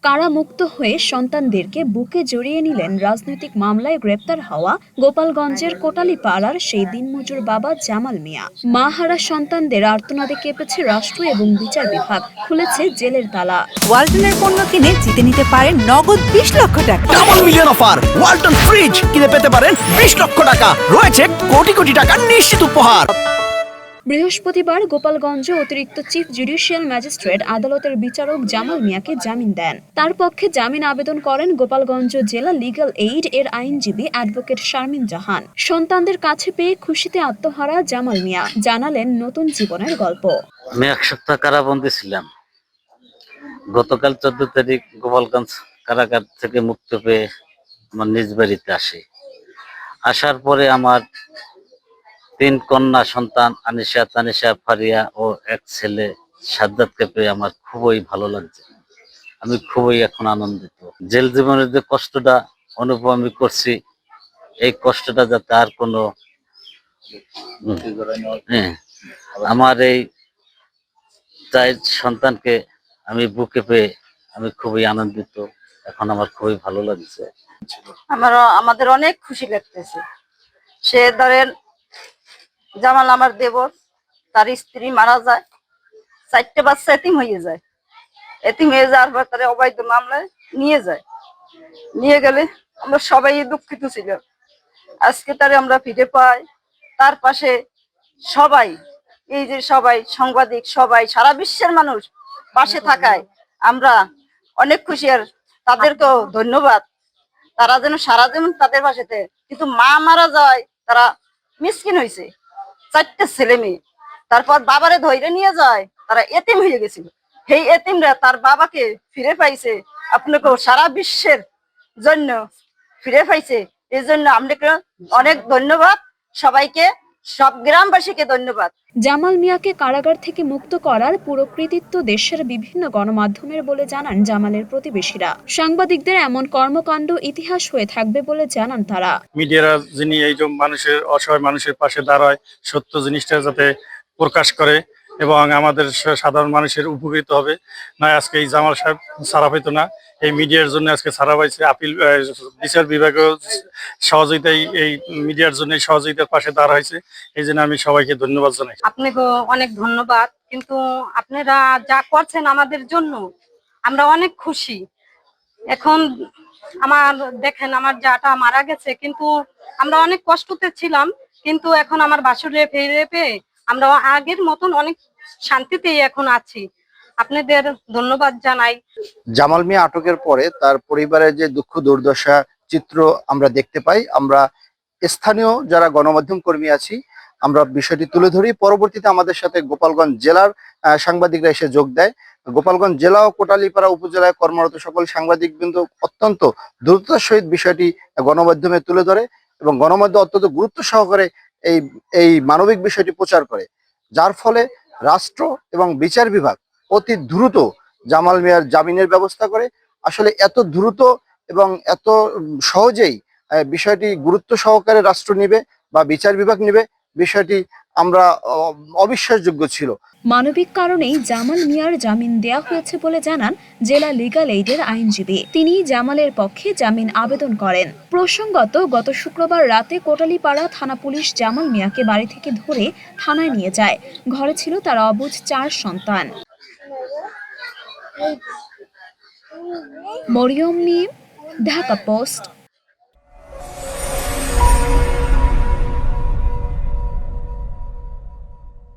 কারামুক্ত হয়ে সন্তানদেরকে বুকে জড়িয়ে নিলেন রাজনৈতিক মামলায় গ্রেপ্তার হওয়া গোপালগঞ্জের কোটালীপাড়ার সেই দিনমজুর বাবা জামাল মিয়া। মাহারা সন্তানদের আর্তনাদে কেঁপেছে রাষ্ট্র এবং বিচার বিভাগ, খুলেছে জেলের তালা। ওয়ালটনের পণ্য কিনে জিতে নিতে পারেন নগদ 20 লক্ষ টাকা। Double million offer, Walton fridge কিনে পেতে পারেন 20 লক্ষ টাকা, রয়েছে কোটি কোটি টাকার নিশ্চিত উপহার। বৃহস্পতিবার গোপালগঞ্জ অতিরিক্ত চিফ জুডিশিয়াল ম্যাজিস্ট্রেট আদালতের বিচারক জামাল মিয়াকে জামিন দেন। তার পক্ষে জামিন আবেদন করেন গোপালগঞ্জ জেলা লিগ্যাল এইড এর আইনজীবী অ্যাডভোকেট শারমিন জাহান। সন্তানদের কাছে পেয়ে খুশিতে আত্মহারা জামাল মিয়া জানালেন নতুন জীবনের গল্প। আমি 1 সপ্তাহ কারাবন্দী ছিলাম। গতকাল 14 তারিখ গোপালগঞ্জ কারাগার থেকে মুক্তি পেয়ে আমার নিজ বাড়িতে আসি। আসার পরে আমার 3 কন্যা সন্তান আনিশা, তানিশা, ফারিয়া ও এক ছেলে সাজ্জাদকে পেয়ে আমার খুবই ভালো লাগছে। আমি খুবই এখন আনন্দিত। জেল জীবনের যে কষ্টটা অনুভব আমি করছি, এই কষ্টটা যাতে আর কোনো আমার এই 4 সন্তানকে আমি বুকে পেয়ে আমি খুবই আনন্দিত। এখন আমার খুবই ভালো লাগছে। আমাদের অনেক খুশি লাগতেছে। সে ধরেন জামাল আমার দেবর, তার স্ত্রী মারা যায়, 4টে বাচ্চা এতিম হয়ে যায়। এতিম হয়ে যাওয়ার পর তারা অবৈধ মামলায় নিয়ে যায়। নিয়ে গেলে আমরা সবাই দুঃখিত ছিল। আজকে তারে আমরা ফিরে পাই। তার পাশে সবাই, এই যে সবাই সাংবাদিক, সবাই সারা বিশ্বের মানুষ পাশে থাকায় আমরা অনেক খুশি। আর তাদেরকেও ধন্যবাদ। তারা যেন সারা জীবন তাদের পাশে থাকে। কিন্তু মা মারা যায়, তারা মিসকিন হয়েছে, 4টে ছেলে মেয়ে। তারপর বাবারে ধৈর্য নিয়ে যায়, তারা এতিম হয়ে গেছিল। সেই এতিমরা তার বাবাকে ফিরে পাইছে। আপনাকে সারা বিশ্বের জন্য ফিরে পাইছে। এই জন্য আপনাকে অনেক ধন্যবাদ। সবাইকে, সব গ্রামবাসীকে ধন্যবাদ। জামাল মিয়াকে কারাগার থেকে মুক্ত করার পুরো কৃতিত্ব দেশের বিভিন্ন গণমাধ্যমের বলে জানান জামালের প্রতিবেশীরা। সাংবাদিকদের এমন কর্মকাণ্ড ইতিহাস হয়ে থাকবে বলে জানান তারা। মিডিয়ারা যিনি এই যে মানুষের, অসহায় মানুষের পাশে দাঁড়ায়, সত্য জিনিসটা যাতে প্রকাশ করে এবং আমাদের সাধারণ মানুষের উপকৃত হবে, না আজকে এই জামাল সাহেব ছাড়া পাইতো না। এই মিডিয়ার জন্য আজকে ছাড়া পাইছে। আপিল বিচার বিভাগের সহযোগিতায় এই মিডিয়ার জন্য সহযোগিতার পাশে দাঁড়া হয়েছে। এই জন্য আমি সবাইকে ধন্যবাদ জানাই। আপনাকে অনেক ধন্যবাদ। কিন্তু আপনারা যা করছেন আমাদের জন্য, আমরা অনেক খুশি। এখন আমার দেখেন, আমার যাটা মারা গেছে, কিন্তু আমরা অনেক কষ্টতে ছিলাম। কিন্তু এখন আমার বাসুরে ফিরে পেয়ে আমরা আগের মতন অনেক শান্তিতেই এখন আছি। আপনাদের ধন্যবাদ জানাই। জামাল মিয়া আটকের পরে তার পরিবারের যে দুঃখ দুর্দশা চিত্র আমরা দেখতে পাই, আমরা স্থানীয় যারা গণমাধ্যম কর্মী আছি আমরা বিষয়টি তুলে ধরি। পরবর্তীতে আমাদের সাথে গোপালগঞ্জ জেলার সাংবাদিকরা এসে যোগ দেয়। গোপালগঞ্জ জেলা ও কোটালীপাড়া উপজেলায় কর্মরত সকল সাংবাদিকবৃন্দ অত্যন্ত দ্রুততার সহিত বিষয়টি গণমাধ্যমে তুলে ধরে এবং গণমাধ্যম অত্যন্ত গুরুত্ব সহকারে এই এই মানবিক বিষয়টি প্রচার করে, যার ফলে রাষ্ট্র এবং বিচার বিভাগ অতি দ্রুত জামাল মিয়ার জামিনের ব্যবস্থা করে। আসলে এত দ্রুত এবং এত সহজেই বিষয়টি গুরুত্ব সহকারে রাষ্ট্র নিবে বা বিচার বিভাগ নিবে, বিষয়টি আমরা অবিশ্বাসযোগ্য ছিল। মানবিক কারণেই জামাল মিয়ার জামিন দেয়া হয়েছে বলে জানান জেলা লিগ্যাল এইডের আইনজীবী। তিনি জামালের পক্ষে জামিন আবেদন করেন। প্রসঙ্গত, গত শুক্রবার রাতে কোটালীপাড়া থানা পুলিশ জামাল মিয়াকে বাড়ি থেকে ধরে থানায় নিয়ে যায়। ঘরে ছিল তার অবুঝ 4 সন্তান। মরিয়ম মিম, ঢাকা পোস্ট।